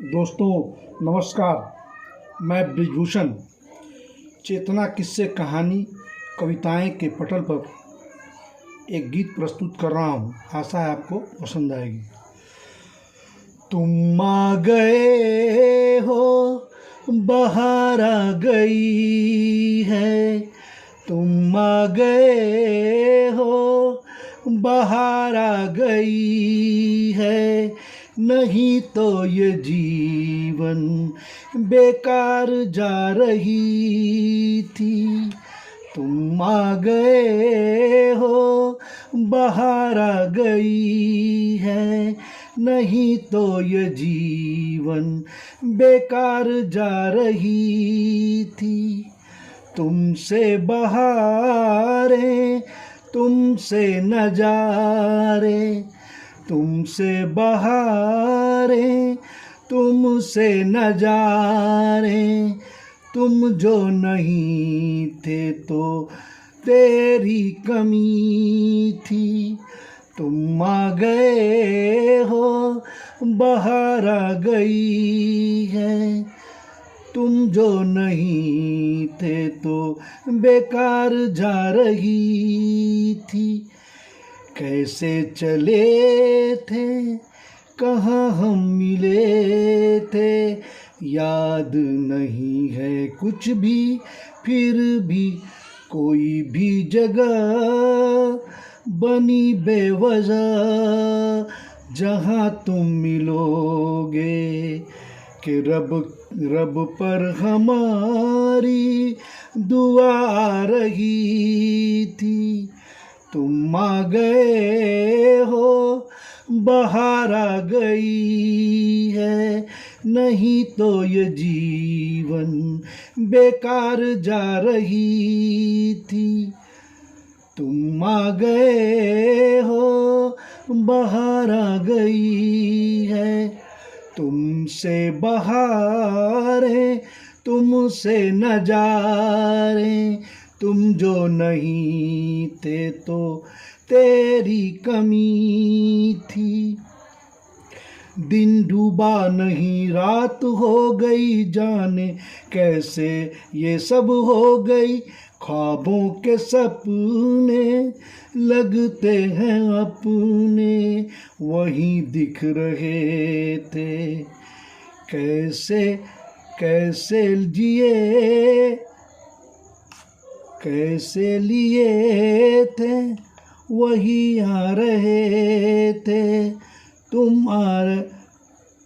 दोस्तों नमस्कार। मैं ब्रिजभूषण चेतना किस्से कहानी कविताएं के पटल पर एक गीत प्रस्तुत कर रहा हूँ। आशा है आपको पसंद आएगी। तुम आ गए हो, बहार आ गई है। तुम आ गए हो, बहार आ गई है। नहीं तो ये जीवन बेकार जा रही थी। तुम आ गए हो, बहार आ गई है। नहीं तो ये जीवन बेकार जा रही थी। तुमसे बहारें, तुमसे नजारे, तुमसे बहारें, तुमसे नजारे। तुम जो नहीं थे तो तेरी कमी थी। तुम आ गए हो, बहार आ गई है। तुम जो नहीं थे तो बेकार जा रही थी। कैसे चले थे, कहाँ हम मिले थे, याद नहीं है कुछ भी। फिर भी कोई भी जगह बनी बेवजह, जहाँ तुम मिलोगे कि रब पर हमारी दुआ आ रही थी। तुम आ गए हो, बहार आ गई है। नहीं तो ये जीवन बेकार जा रही थी। तुम आ गए हो, बहार आ गई है। तुमसे बहारें, तुमसे नजारे। तुम जो नहीं थे तो तेरी कमी थी। दिन डूबा नहीं, रात हो गई, जाने कैसे ये सब हो गई। ख्वाबों के सपने लगते हैं अपने, वहीं दिख रहे थे। कैसे कैसे जिए, कैसे लिए थे, वही आ रहे थे।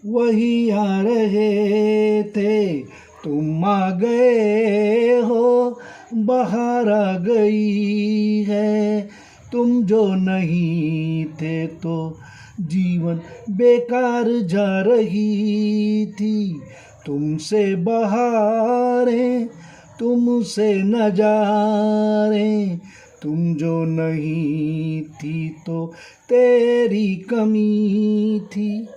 वही आ रहे थे। तुम आ गए हो, बहार आ गई है। तुम जो नहीं थे तो जीवन बेकार जा रही थी। तुमसे बहारें, तुमसे नजारे। तुम जो नहीं थी तो तेरी कमी थी।